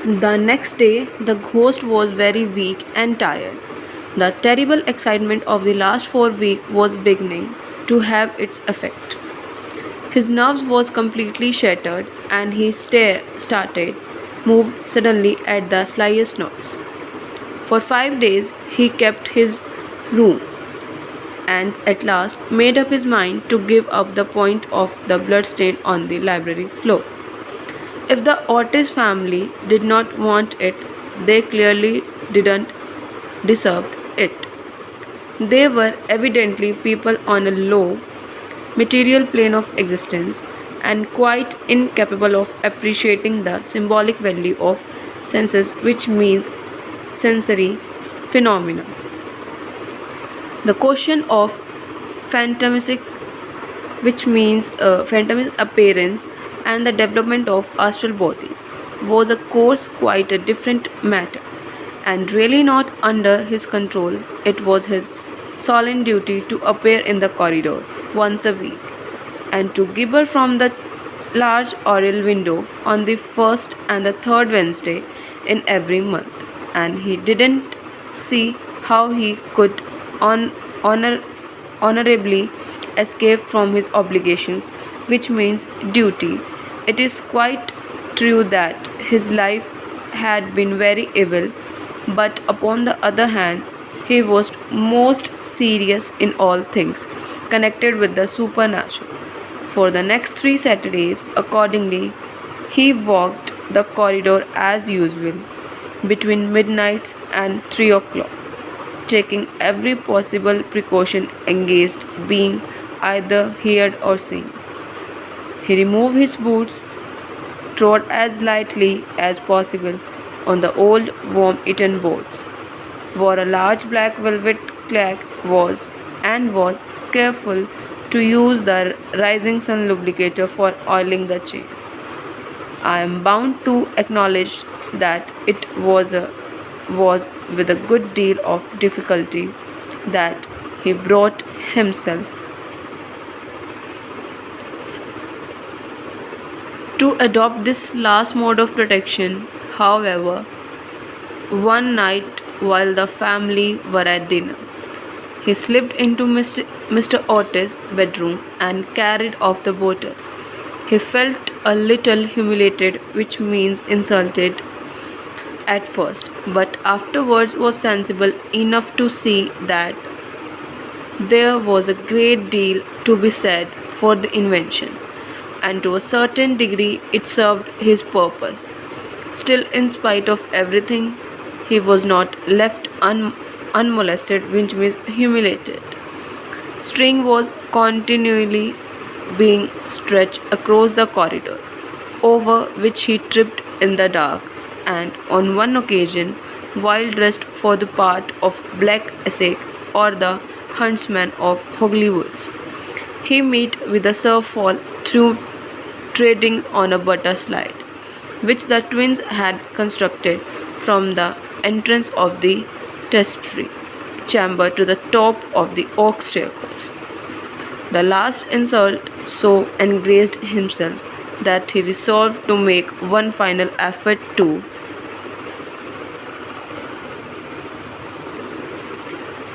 The next day, the ghost was very weak and tired. The terrible excitement of the last 4 weeks was beginning to have its effect. His nerves was completely shattered and he started moved suddenly at the slightest noise. For 5 days he kept his room and at last made up his mind to give up the point of the bloodstain on the library floor. If the Otis family did not want it, they clearly didn't deserve it. They were evidently people on a low material plane of existence and quite incapable of appreciating the symbolic value of senses, which means sensory phenomena. The question of phantasmic, which means phantom appearance, and the development of astral bodies, was of course quite a different matter, and really not under his control. It was his solemn duty to appear in the corridor once a week, and to gibber from the large oriel window on the first and the third Wednesday in every month, and he didn't see how he could on honor honorably escape from his obligations, which means duty. It is quite true that his life had been very evil, but upon the other hand, he was most serious in all things connected with the supernatural. For the next 3 Saturdays, accordingly, he walked the corridor as usual between midnight and 3 o'clock, taking every possible precaution against being either heard or seen. He removed his boots, trod as lightly as possible on the old worm-eaten boards, wore a large black velvet cloak, was careful to use the rising sun lubricator for oiling the chains. I am bound to acknowledge that it was with a good deal of difficulty that he brought himself to adopt this last mode of protection. However, one night while the family were at dinner, he slipped into Mr. Otis' bedroom and carried off the bottle. He felt a little humiliated, which means insulted at first, but afterwards was sensible enough to see that there was a great deal to be said for the invention, and to a certain degree it served his purpose. Still, in spite of everything, he was not left unmolested, which means humiliated. String was continually being stretched across the corridor, over which he tripped in the dark, and on one occasion, while dressed for the part of Black Essek or the huntsman of Hogley Woods, he met with a surfall through treading on a butter slide, which the twins had constructed from the entrance of the tapestry chamber to the top of the oak staircase. The last insult so enraged himself that he resolved to make one final effort to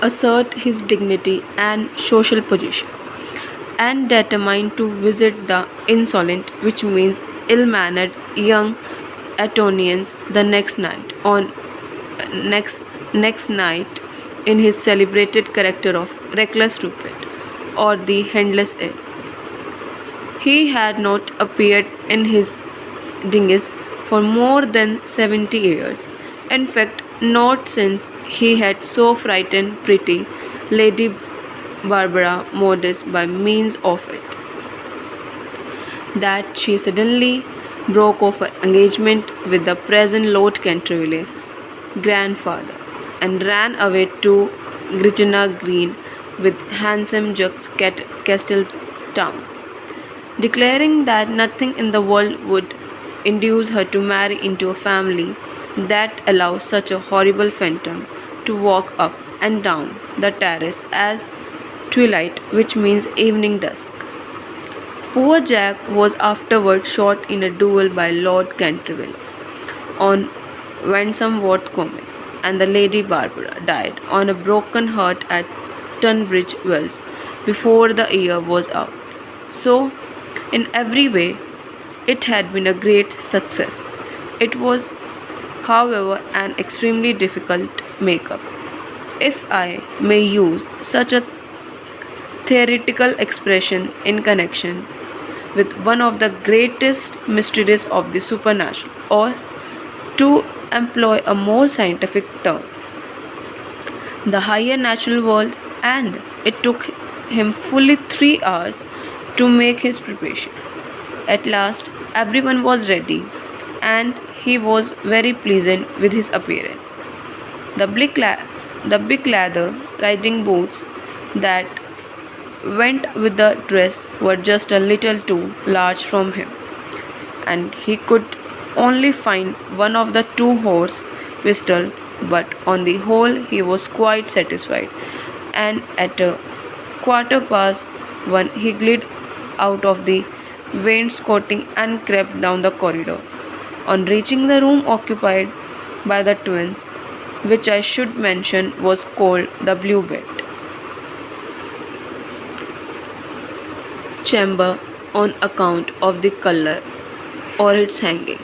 assert his dignity and social position, and determined to visit the insolent, which means ill-mannered young Etonians the next night in his celebrated character of reckless stupid or the handless air. He had not appeared in his dinghies for more than 70 years. In fact, not since he had so frightened pretty Lady Barbara Modest by means of it, that she suddenly broke off her engagement with the present Lord Canterville grandfather and ran away to Gretna Green with handsome Jacques Castletown, declaring that nothing in the world would induce her to marry into a family that allows such a horrible phantom to walk up and down the terrace as twilight, which means evening dusk. Poor Jack was afterward shot in a duel by Lord Canterville on went somewhat common, and the Lady Barbara died on a broken heart at Tunbridge Wells before the year was out. So, in every way, it had been a great success. It was, however, an extremely difficult makeup, if I may use such a theoretical expression in connection with one of the greatest mysteries of the supernatural, or to employ a more scientific term, the higher natural world, and it took him fully 3 hours to make his preparations. At last, everyone was ready, and he was very pleasant with his appearance. The the big leather riding boots that went with the dress were just a little too large for him, and he could only find one of the two horse pistol, but on the whole he was quite satisfied, and at a quarter past one he glided out of the wainscoting and crept down the corridor. On reaching the room occupied by the twins, which I should mention was called the Blue Bed chamber on account of the color or its hanging,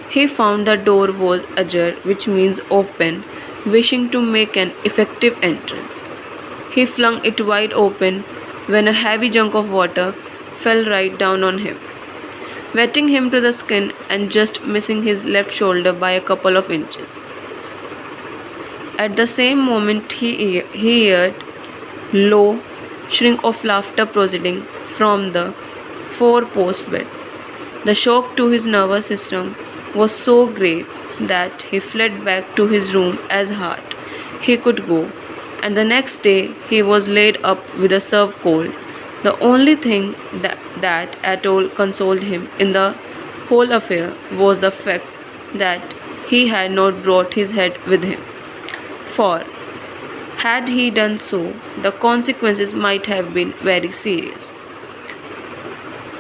he found the door was ajar, which means open, wishing to make an effective entrance. He flung it wide open when a heavy junk of water fell right down on him, wetting him to the skin and just missing his left shoulder by a couple of inches. At the same moment, he heard low shriek of laughter proceeding from the four-post bed. The shock to his nervous system was so great that he fled back to his room as hard he could go, and the next day he was laid up with a serve cold. The only thing that at all consoled him in the whole affair was the fact that he had not brought his head with him, for had he done so, the consequences might have been very serious.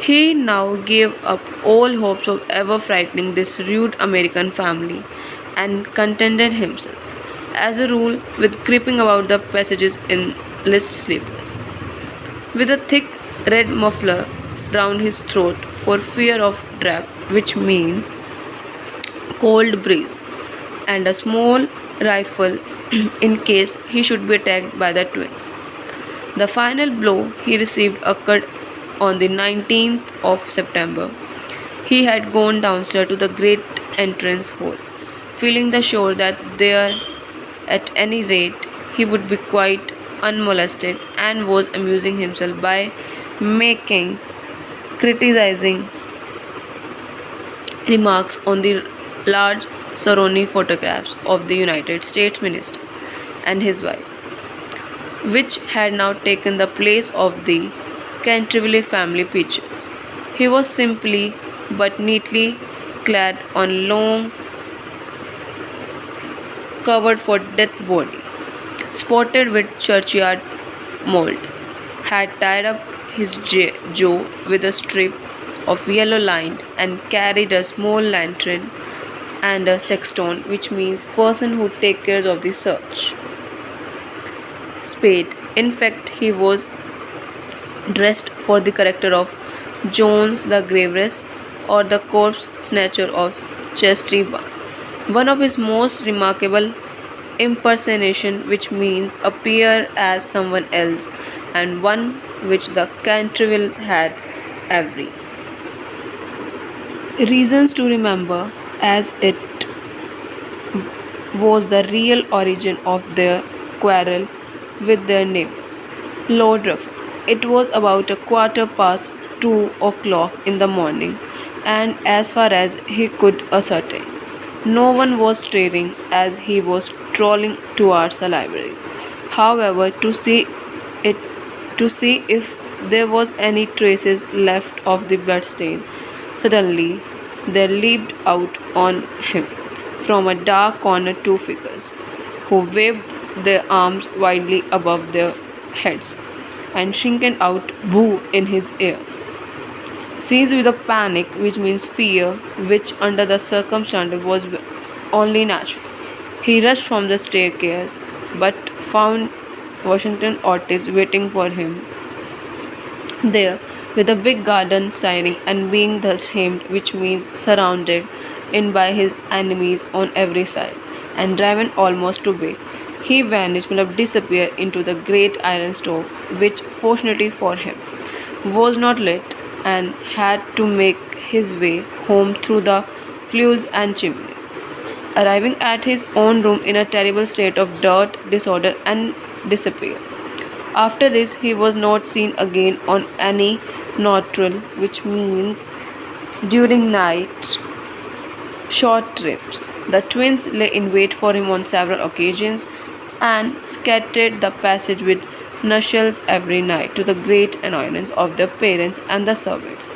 He now gave up all hopes of ever frightening this rude American family and contented himself, as a rule, with creeping about the passages in list sleepers, with a thick red muffler round his throat for fear of draught, which means cold breeze, and a small rifle in case he should be attacked by the twins. The final blow he received occurred on the 19th of September. He had gone downstairs to the great entrance hall, feeling the sure that there, at any rate, he would be quite unmolested, and was amusing himself by making criticizing remarks on the large Saroni photographs of the United States minister and his wife, which had now taken the place of the Canterville family pictures. He was simply but neatly clad on long covered for death body, spotted with churchyard mold, had tied up his jaw with a strip of yellow line, and carried a small lantern and a sexton, which means person who takes care of the church. Spade. In fact, he was dressed for the character of Jones the Graveress or the corpse snatcher of Chestry Barn. One of his most remarkable impersonation, which means appear as someone else, and one which the Canterville had every reasons to remember, as it was the real origin of their quarrel with their neighbors, Lord Rufford. It was about a quarter past 2 o'clock in the morning, and as far as he could ascertain, no one was stirring as he was strolling towards the library. However, it to see if there was any traces left of the bloodstain, suddenly there leaped out on him from a dark corner two figures, who waved their arms wildly above their heads and shrieked out "Boo!" in his ear. Seized with a panic, which means fear, which under the circumstances was only natural. He rushed from the staircase, but found Washington Otis waiting for him there, with a big garden signing and being thus named, which means surrounded in by his enemies on every side, and driven almost to bay. He vanished, disappeared into the great iron stove, which, fortunately for him, was not lit, and had to make his way home through the flues and chimneys, arriving at his own room in a terrible state of dirt, disorder, and disappear. After this, he was not seen again on any nocturnal, which means during night short trips. The twins lay in wait for him on several occasions and scattered the passage with nuzzles every night to the great annoyance of their parents and the servants.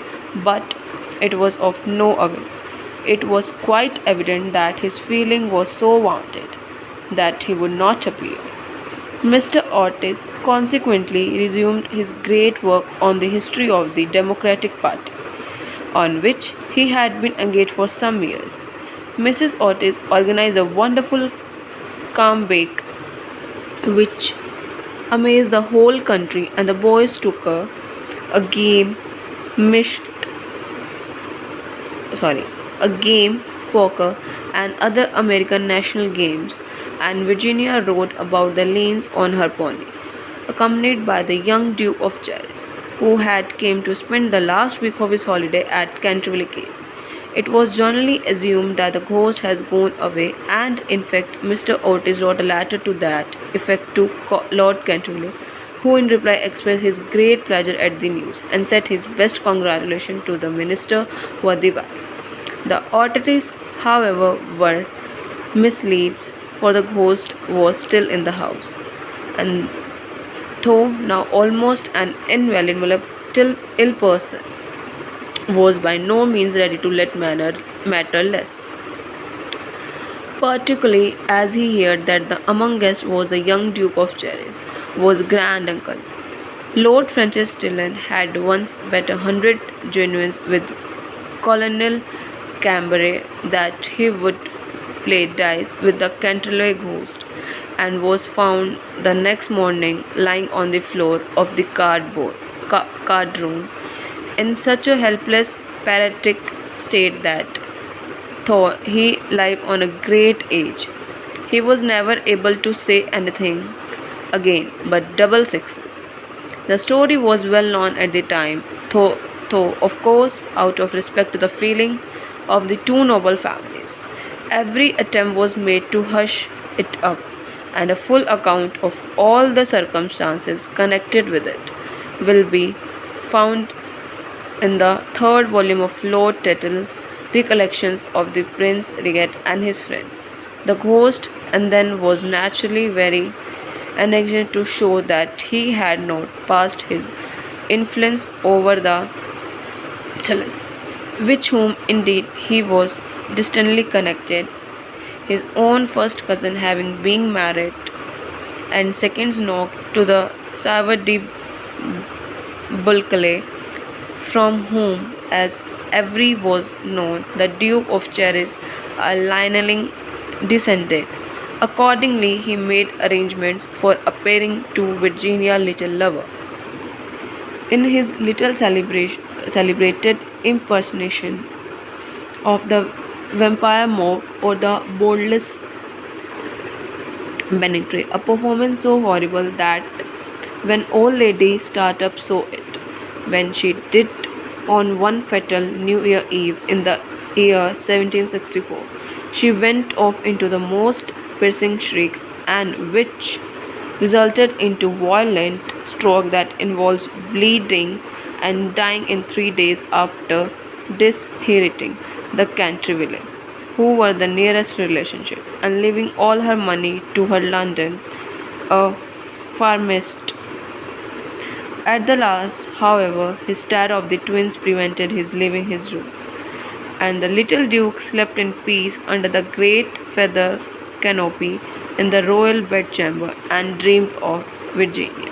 But it was of no avail. It was quite evident that his feeling was so wanted that he would not appear. Mr. Otis consequently resumed his great work on the history of the Democratic Party, on which he had been engaged for some years. Mrs. Otis organized a wonderful calm bake which amazed the whole country, and the boys took a game mixed sorry a game, poker, and other American national games, and Virginia rode about the lanes on her pony, accompanied by the young Duke of Cherries, who had came to spend the last week of his holiday at Canterville. It was generally assumed that the ghost has gone away, and in fact, Mr. Otis wrote a letter to that effect to Lord Canterville, who in reply expressed his great pleasure at the news and sent his best congratulations to the minister for the wife. The authorities, however, were misled, for the ghost was still in the house, and though now almost an invalid, ill person, was by no means ready to let matter less, particularly as he heard that the among guests was the young Duke of Cherries, was grand uncle. Lord Francis Dillon had once bet 100 guineas with Colonel Cambray that he would play dice with the Canterville ghost, and was found the next morning lying on the floor of the card room in such a helpless, paralytic state that, though he lived on a great age, he was never able to say anything again but double sixes. The story was well known at the time, though of course, out of respect to the feeling of the two noble families, every attempt was made to hush it up, and a full account of all the circumstances connected with it will be found in the third volume of Lord Tettle, Recollections of the Prince Regent and his Friend, the Ghost, and then was naturally very anxious to show that he had not passed his influence over the Stellars, with whom indeed he was distantly connected, his own first cousin having been married, and second's knock to the Savre de Bulkeley, from whom, as every was known, the Duke of Cherries, a lineling descended. Accordingly, he made arrangements for appearing to Virginia Little Lover in his little celebrated impersonation of the vampire mob or the boldest Benetry, a performance so horrible that when old lady Startup saw it, when she did on one fatal New Year Eve in the year 1764, she went off into the most piercing shrieks, and which resulted into violent stroke that involves bleeding and dying in 3 days after disinheriting the Canterville, who were the nearest relationship, and leaving all her money to her London, a pharmacist. At the last, however, his terror of the twins prevented his leaving his room, and the little Duke slept in peace under the great feather canopy in the royal bedchamber and dreamed of Virginia.